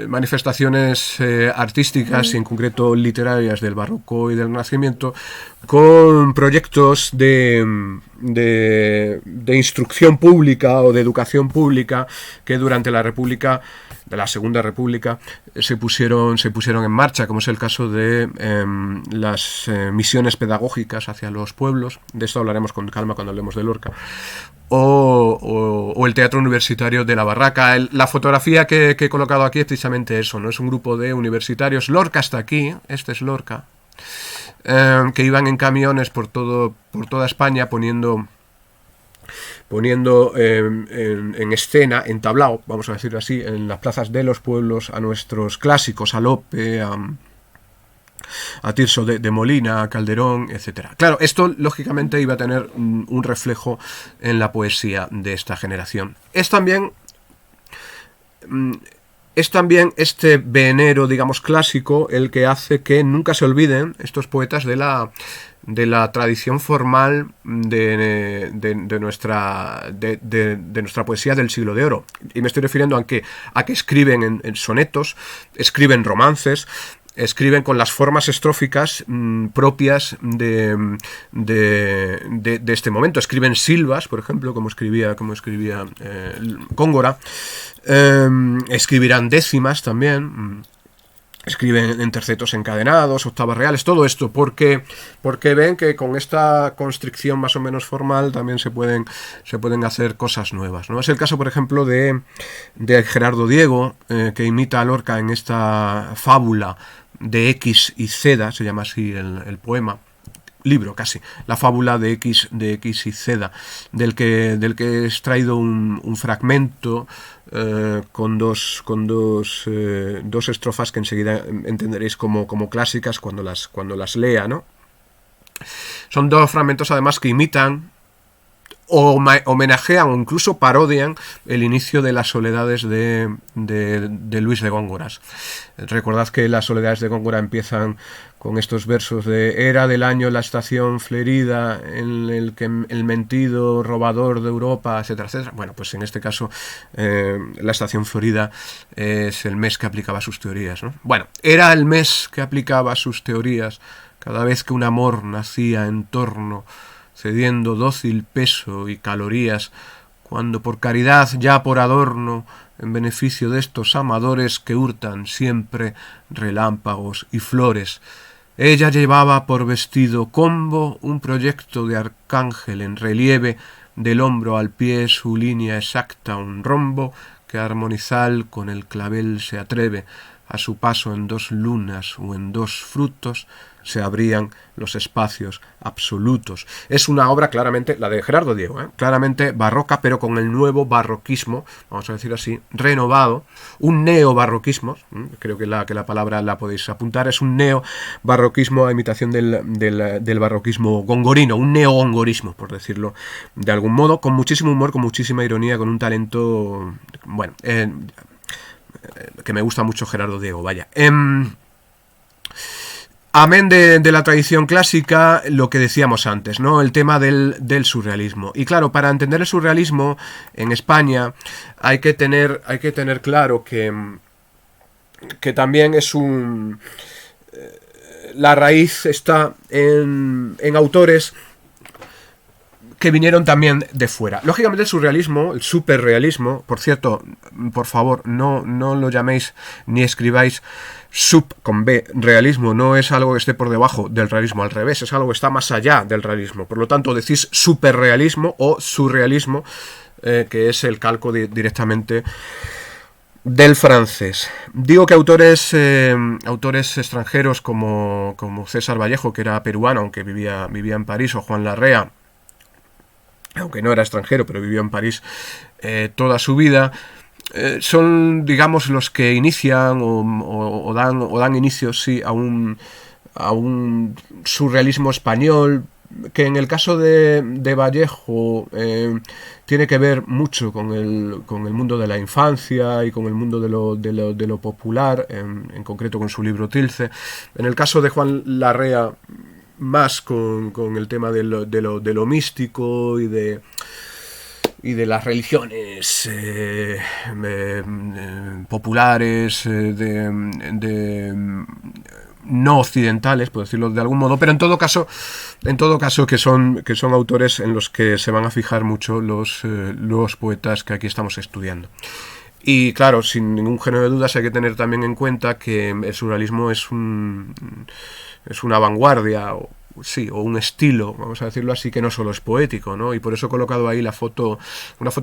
manifestaciones artísticas y en concreto literarias del Barroco y del Renacimiento, con proyectos de instrucción pública o de educación pública que durante la República, de la Segunda República, se pusieron en marcha, como es el caso de las misiones pedagógicas hacia los pueblos. De esto hablaremos con calma cuando hablemos de Lorca. O el teatro universitario de la Barraca. La fotografía que he colocado aquí es precisamente eso, ¿no? Es un grupo de universitarios. Lorca está aquí, este es Lorca, que iban en camiones por toda España poniendo en escena, en tablao, vamos a decirlo así, en las plazas de los pueblos a nuestros clásicos, a Lope, a Tirso de Molina, a Calderón, etcétera. Claro, esto lógicamente iba a tener un reflejo en la poesía de esta generación. Es también es también este venero, digamos, clásico el que hace que nunca se olviden estos poetas de la tradición formal de nuestra poesía del siglo de oro. Y me estoy refiriendo a que escriben en sonetos, escriben romances, escriben con las formas estróficas propias de este momento. Escriben silvas, por ejemplo, como escribía Góngora. Escribirán décimas también. Escriben en tercetos encadenados, octavas reales, todo esto, porque ven que con esta constricción más o menos formal también se pueden hacer cosas nuevas, ¿no? Es el caso, por ejemplo, de Gerardo Diego, que imita a Lorca en esta fábula de X y Ceda, se llama así el poema, libro casi, la fábula de X y Ceda, del que he extraído un fragmento con dos estrofas que enseguida entenderéis como clásicas cuando las lea, ¿no? Son dos fragmentos además que imitan o homenajean o incluso parodian el inicio de las soledades de Luis de Góngora. Recordad que las soledades de Góngora empiezan con estos versos de: era del año la estación flerida en el que el mentido robador de Europa, etcétera, etcétera. Bueno, pues en este caso la estación florida es el mes que aplicaba sus teorías, ¿no? Bueno, era el mes que aplicaba sus teorías cada vez que un amor nacía en torno, cediendo dócil peso y calorías, cuando por caridad, ya por adorno, en beneficio de estos amadores que hurtan siempre relámpagos y flores, ella llevaba por vestido combo un proyecto de arcángel en relieve, del hombro al pie su línea exacta, un rombo que armonizal con el clavel se atreve, a su paso en dos lunas o en dos frutos se abrían los espacios absolutos. Es una obra claramente, la de Gerardo Diego, claramente barroca, pero con el nuevo barroquismo, vamos a decir así, renovado, un neobarroquismo, creo que la palabra la podéis apuntar, es un neobarroquismo a imitación del barroquismo gongorino, un neogongorismo, por decirlo de algún modo, con muchísimo humor, con muchísima ironía, con un talento, bueno, que me gusta mucho Gerardo Diego, vaya. Amén de la tradición clásica, lo que decíamos antes, ¿no? El tema del surrealismo. Y claro, para entender el surrealismo en España hay que tener claro que también es la raíz está en autores que vinieron también de fuera. Lógicamente el surrealismo, el superrealismo, por cierto, por favor, no lo llaméis ni escribáis sub con B, realismo, no es algo que esté por debajo del realismo, al revés, es algo que está más allá del realismo. Por lo tanto, decís superrealismo o surrealismo, que es el calco directamente del francés. Digo que autores extranjeros como César Vallejo, que era peruano, aunque vivía en París, o Juan Larrea, aunque no era extranjero, pero vivió en París toda su vida, son, digamos, los que inician o dan inicio, sí, a un surrealismo español, que en el caso de Vallejo tiene que ver mucho con el mundo de la infancia y con el mundo de lo popular, en concreto con su libro Tilce. En el caso de Juan Larrea, más con el tema de lo místico y de las religiones populares, no occidentales, por decirlo de algún modo, pero en todo caso que son autores en los que se van a fijar mucho los poetas que aquí estamos estudiando. Y claro, sin ningún género de dudas hay que tener también en cuenta que el surrealismo es una vanguardia, o un estilo, vamos a decirlo así, que no solo es poético, ¿no? Y por eso he colocado ahí una foto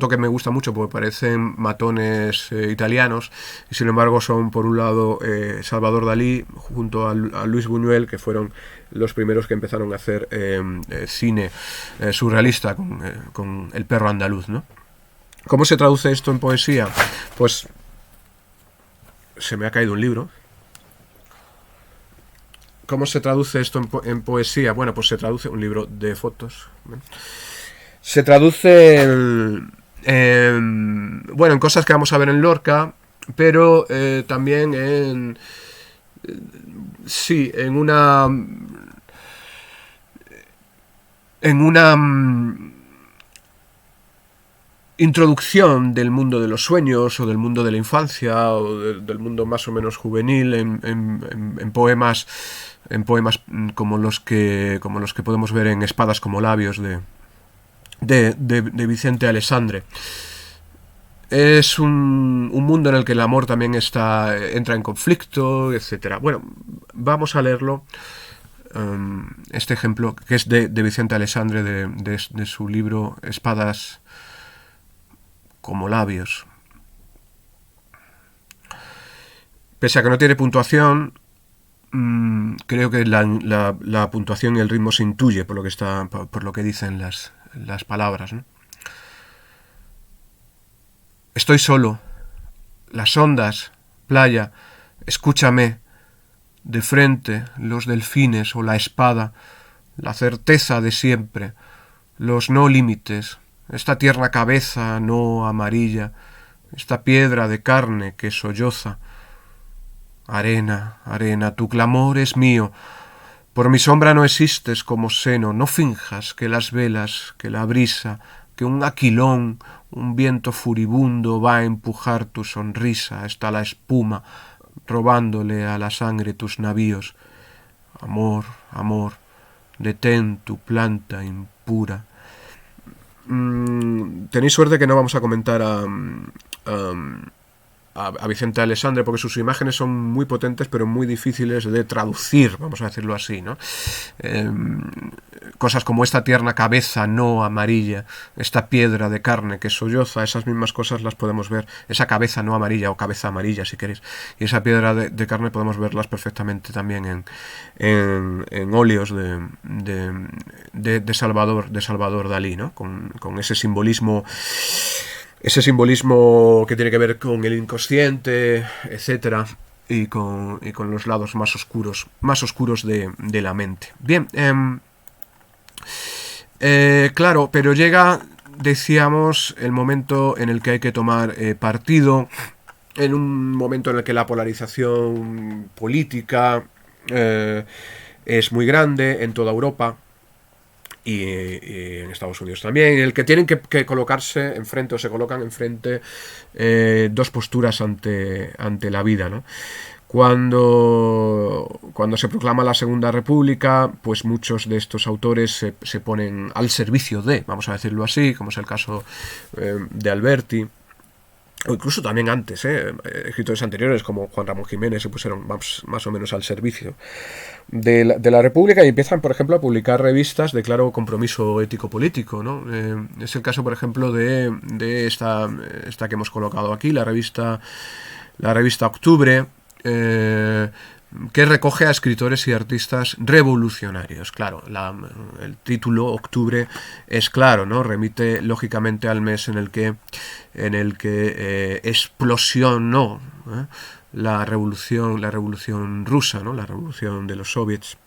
que me gusta mucho, porque parecen matones italianos, y sin embargo son, por un lado, Salvador Dalí junto a Luis Buñuel, que fueron los primeros que empezaron a hacer cine surrealista con El perro andaluz, ¿no? ¿Cómo se traduce esto en poesía? Pues se me ha caído un libro. ¿Cómo se traduce esto en poesía? Bueno, pues se traduce un libro de fotos. Se traduce en cosas que vamos a ver en Lorca, pero también sí, en una introducción del mundo de los sueños o del mundo de la infancia o del mundo más o menos juvenil en poemas como los que podemos ver en Espadas como labios de Vicente Alessandre. Es un mundo en el que el amor también entra en conflicto, etcétera. Bueno, vamos a leerlo. Este ejemplo, que es de Vicente Alessandre, de su libro Espadas como labios. Pese a que no tiene puntuación, creo que la puntuación y el ritmo se intuye por lo que dicen las palabras, ¿no? Estoy solo. Las ondas, playa, escúchame. De frente, los delfines o la espada, la certeza de siempre, los no límites, esta tierna cabeza no amarilla, esta piedra de carne que solloza. Arena, arena, tu clamor es mío. Por mi sombra no existes como seno, no finjas que las velas, que la brisa, que un aquilón, un viento furibundo va a empujar tu sonrisa hasta la espuma, robándole a la sangre tus navíos. Amor, amor, detén tu planta impura. Tenéis suerte que no vamos a comentar a Vicente Alessandre, porque sus imágenes son muy potentes pero muy difíciles de traducir, vamos a decirlo así, ¿no? Cosas como esta tierna cabeza no amarilla, esta piedra de carne que solloza, esas mismas cosas las podemos ver, esa cabeza no amarilla o cabeza amarilla si queréis, y esa piedra de carne podemos verlas perfectamente también en óleos de Salvador Dalí, ¿no? Con ese simbolismo que tiene que ver con el inconsciente, etcétera, y con los lados más oscuros de la mente. Bien, claro, pero llega, decíamos, el momento en el que hay que tomar partido, en un momento en el que la polarización política es muy grande en toda Europa. Y en Estados Unidos también, en el que tienen que colocarse enfrente o se colocan enfrente dos posturas ante la vida, ¿no? Cuando se proclama la Segunda República, pues muchos de estos autores se ponen al servicio vamos a decirlo así, como es el caso de Alberti, o incluso también antes, escritores anteriores como Juan Ramón Jiménez se pusieron más o menos al servicio de la República y empiezan, por ejemplo, a publicar revistas de claro compromiso ético-político, ¿no? Es el caso, por ejemplo, de esta que hemos colocado aquí, la revista Octubre, que recoge a escritores y artistas revolucionarios. Claro, el título Octubre es claro, ¿no? Remite lógicamente al mes en el que explosionó la revolución rusa, ¿no? La revolución de los soviets.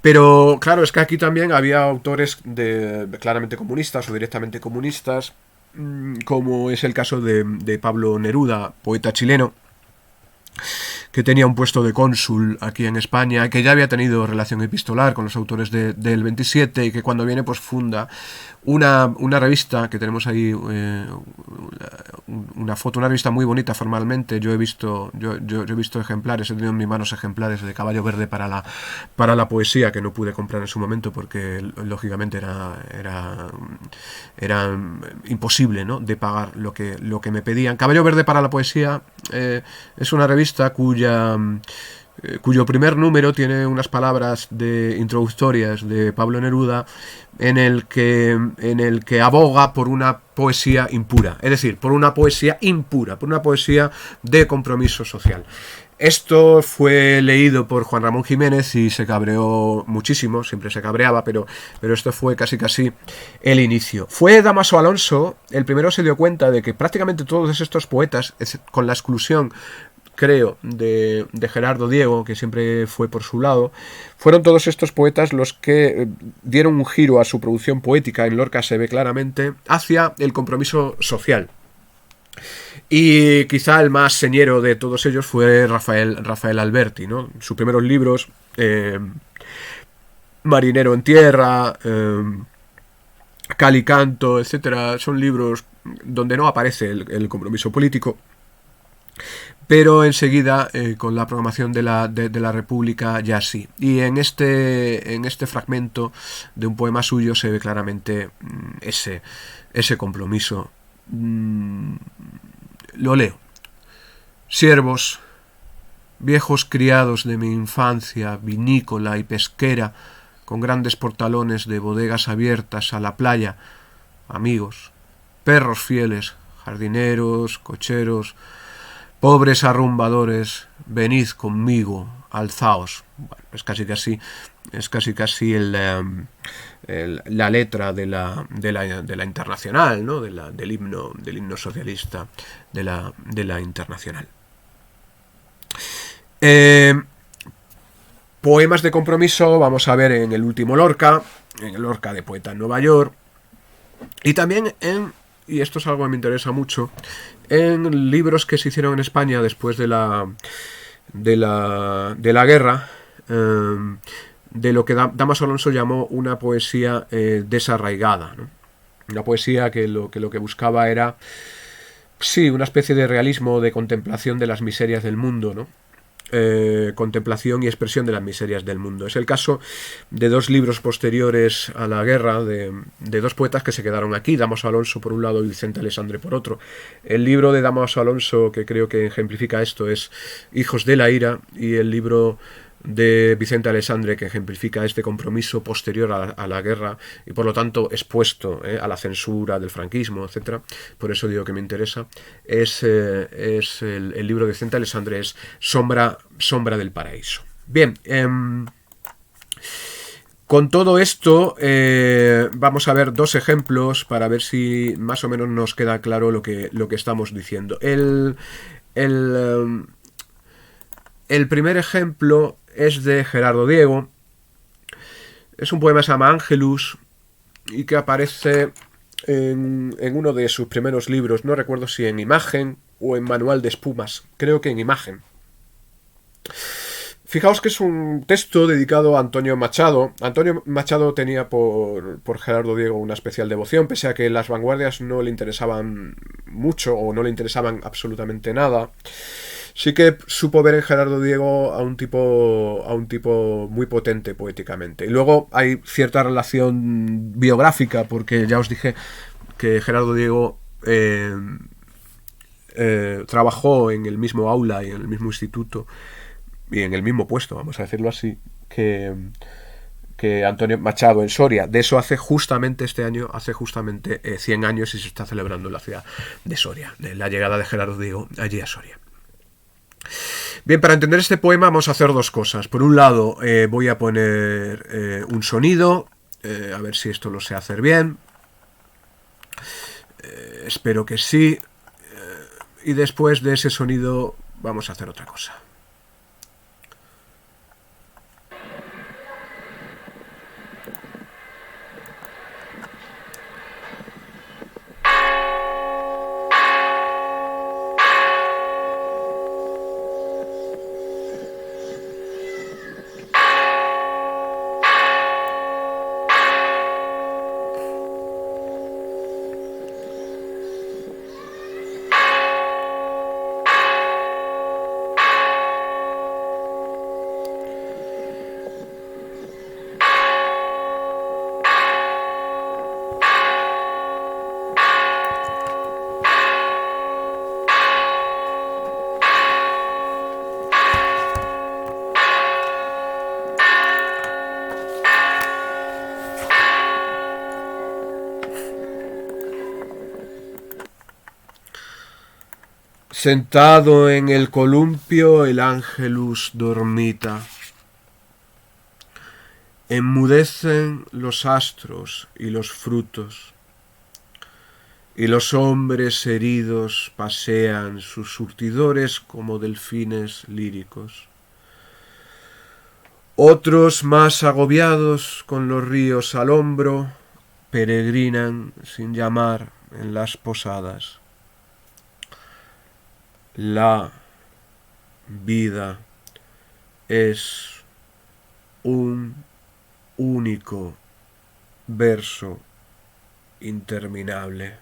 Pero claro, es que aquí también había autores claramente comunistas o directamente comunistas, como es el caso de Pablo Neruda, poeta chileno, que tenía un puesto de cónsul aquí en España, que ya había tenido relación epistolar con los autores del 27 y que cuando viene pues funda una revista que tenemos ahí, una foto, una revista muy bonita formalmente. Yo he visto ejemplares, he tenido en mis manos ejemplares de Caballo Verde para la poesía, que no pude comprar en su momento porque lógicamente era imposible, ¿no?, de pagar lo que me pedían. Caballo Verde para la poesía es una revista cuyo primer número tiene unas palabras introductorias de Pablo Neruda en el que aboga por una poesía impura, es decir, por una poesía impura, por una poesía de compromiso social. Esto fue leído por Juan Ramón Jiménez y se cabreó muchísimo, siempre se cabreaba, pero esto fue casi el inicio. Fue Dámaso Alonso, el primero se dio cuenta de que prácticamente todos estos poetas, con la exclusión, creo, de Gerardo Diego, que siempre fue por su lado, fueron todos estos poetas los que dieron un giro a su producción poética. En Lorca se ve claramente hacia el compromiso social. Y quizá el más señero de todos ellos fue Rafael Alberti, ¿no? Sus primeros libros, Marinero en Tierra, Cal y Canto, etcétera, son libros donde no aparece el compromiso político, pero enseguida con la proclamación de la República ya sí. Y en este fragmento de un poema suyo se ve claramente ese compromiso. Lo leo. Siervos, viejos criados de mi infancia, vinícola y pesquera, con grandes portalones de bodegas abiertas a la playa, amigos, perros fieles, jardineros, cocheros, pobres arrumbadores, venid conmigo, alzaos. Bueno, es casi la letra de la Internacional, ¿no? del himno socialista de la Internacional. Poemas de compromiso vamos a ver en el último Lorca, en el Lorca de Poeta en Nueva York, y también y esto es algo que me interesa mucho, en libros que se hicieron en España después de la guerra, de lo que Dámaso Alonso llamó una poesía desarraigada, ¿no? Una poesía que lo que buscaba era, sí, una especie de realismo, de contemplación de las miserias del mundo, ¿no? Contemplación y expresión de las miserias del mundo. Es el caso de dos libros posteriores a la guerra de dos poetas que se quedaron aquí, Dámaso Alonso por un lado y Vicente Aleixandre por otro. El libro de Dámaso Alonso, que creo que ejemplifica esto, es Hijos de la ira, y el libro de Vicente Aleixandre, que ejemplifica este compromiso posterior a la guerra y por lo tanto expuesto a la censura del franquismo, etcétera. Por eso digo que me interesa. Es el libro de Vicente Aleixandre, es Sombra del Paraíso. Bien, con todo esto vamos a ver dos ejemplos para ver si más o menos nos queda claro lo que estamos diciendo. El primer ejemplo es de Gerardo Diego. Es un poema que se llama Ángelus y que aparece en uno de sus primeros libros. No recuerdo si en Imagen o en Manual de Espumas. Creo que en Imagen. Fijaos que es un texto dedicado a Antonio Machado. Antonio Machado tenía por Gerardo Diego una especial devoción, pese a que las vanguardias no le interesaban mucho o no le interesaban absolutamente nada. Sí que supo ver en Gerardo Diego a un tipo muy potente poéticamente. Y luego hay cierta relación biográfica, porque ya os dije que Gerardo Diego trabajó en el mismo aula y en el mismo instituto y en el mismo puesto, vamos a decirlo así, que Antonio Machado en Soria. De eso hace justamente 100 años y se está celebrando en la ciudad de Soria, de la llegada de Gerardo Diego allí a Soria. Bien, para entender este poema vamos a hacer dos cosas. Por un lado, voy a poner un sonido, a ver si esto lo sé hacer bien. Espero que sí. Y después de ese sonido vamos a hacer otra cosa. Sentado en el columpio el ángelus dormita. Enmudecen los astros y los frutos, y los hombres heridos pasean sus surtidores como delfines líricos. Otros, más agobiados con los ríos al hombro, peregrinan sin llamar en las posadas. La vida es un único verso interminable.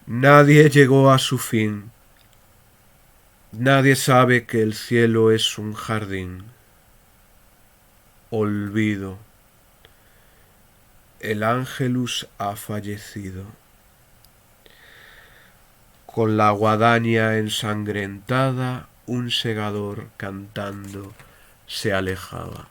Nadie llegó a su fin. Nadie sabe que el cielo es un jardín. Olvido. El ángelus ha fallecido. Con la guadaña ensangrentada, un segador cantando se alejaba.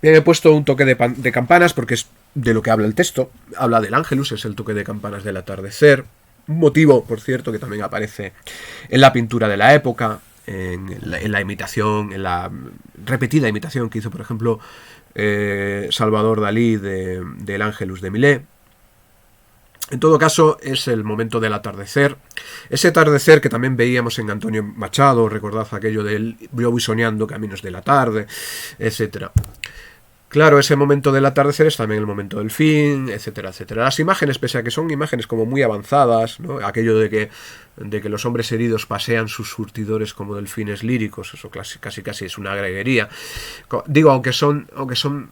Bien, he puesto un toque de campanas porque es de lo que habla el texto. Habla del ángelus, es el toque de campanas del atardecer. Un motivo, por cierto, que también aparece en la pintura de la época, en la imitación, en la repetida imitación que hizo, por ejemplo, Salvador Dalí del Ángelus de Millet. En todo caso, es el momento del atardecer. Ese atardecer que también veíamos en Antonio Machado, recordad aquello del yo voy soñando caminos de la tarde, etcétera. Claro, ese momento del atardecer es también el momento del fin, etcétera, etcétera. Las imágenes, pese a que son imágenes como muy avanzadas, ¿no? Aquello de que los hombres heridos pasean sus surtidores como delfines líricos, eso casi es una greguería. Digo, aunque son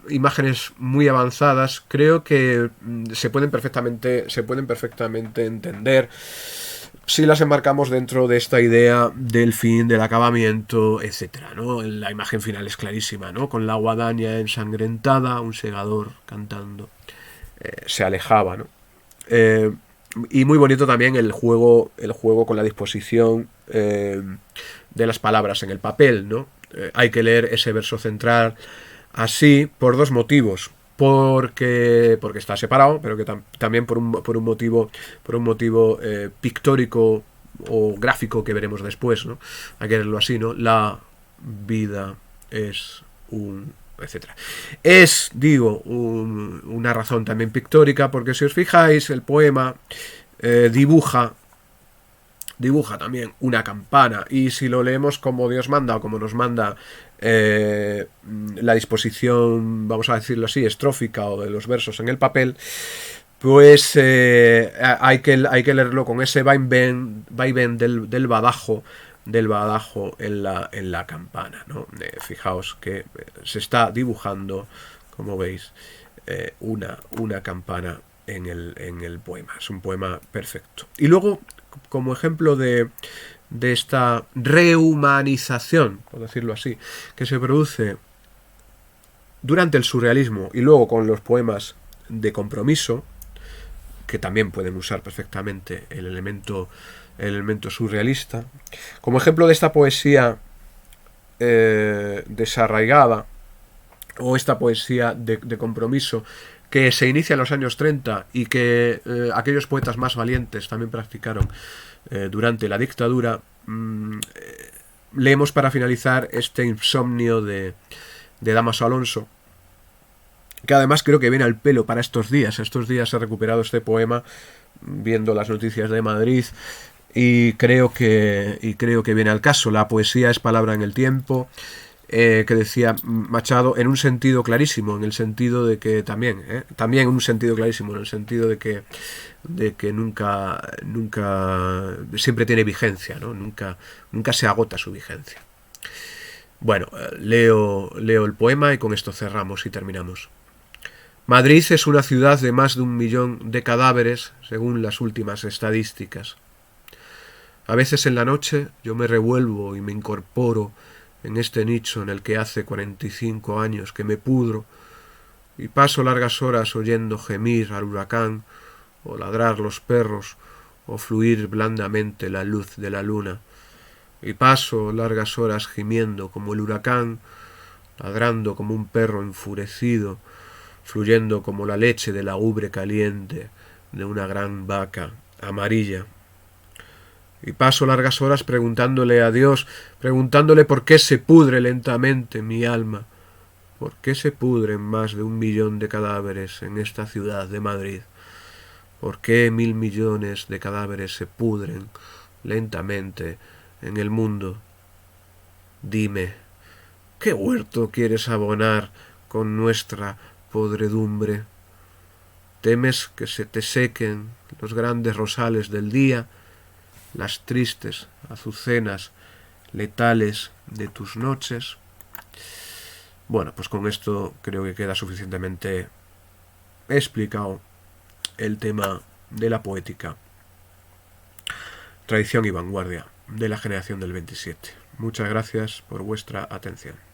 imágenes muy avanzadas, creo que se pueden perfectamente entender si las enmarcamos dentro de esta idea del fin, del acabamiento, etcétera, ¿no? La imagen final es clarísima, ¿no? Con la guadaña ensangrentada, un segador cantando se alejaba, ¿no? Y muy bonito también el juego con la disposición de las palabras en el papel, ¿no? Hay que leer ese verso central así por dos motivos. Porque está separado, pero que también por un motivo pictórico o gráfico que veremos después, ¿no? Hay que leerlo así, ¿no? La vida es un... etcétera. Es, digo, una razón también pictórica, porque si os fijáis, el poema dibuja también una campana, y si lo leemos como Dios manda o como nos manda la disposición, vamos a decirlo así, estrófica o de los versos en el papel, pues hay que leerlo con ese vaivén del badajo en la campana, ¿no? Fijaos que se está dibujando, como veis, una campana en el poema. Es un poema perfecto. Y luego, como ejemplo de esta rehumanización, por decirlo así, que se produce durante el surrealismo y luego con los poemas de compromiso, que también pueden usar perfectamente el elemento surrealista. Como ejemplo de esta poesía desarraigada, o esta poesía de compromiso, que se inicia en los años 30 y que aquellos poetas más valientes también practicaron durante la dictadura, leemos para finalizar este Insomnio de Dámaso Alonso, que además creo que viene al pelo para estos días. Estos días he recuperado este poema viendo las noticias de Madrid y creo que viene al caso. La poesía es palabra en el tiempo, que decía Machado, en un sentido clarísimo, en el sentido de que también en un sentido clarísimo, en el sentido de que nunca siempre tiene vigencia, ¿no? Nunca se agota su vigencia. Bueno, leo el poema y con esto cerramos y terminamos. Madrid es una ciudad de más de 1 millón de cadáveres, según las últimas estadísticas. A veces en la noche yo me revuelvo y me incorporo en este nicho en el que hace 45 años que me pudro y paso largas horas oyendo gemir al huracán o ladrar los perros o fluir blandamente la luz de la luna. Y paso largas horas gimiendo como el huracán, ladrando como un perro enfurecido, fluyendo como la leche de la ubre caliente de una gran vaca amarilla. Y paso largas horas preguntándole a Dios, preguntándole por qué se pudre lentamente mi alma, por qué se pudren más de 1 millón de cadáveres en esta ciudad de Madrid, por qué 1.000 millones de cadáveres se pudren lentamente en el mundo. Dime, ¿qué huerto quieres abonar con nuestra podredumbre? ¿Temes que se te sequen los grandes rosales del día las tristes azucenas letales de tus noches. Bueno, pues con esto creo que queda suficientemente explicado el tema de la poética, tradición y vanguardia de la generación del 27. Muchas gracias por vuestra atención.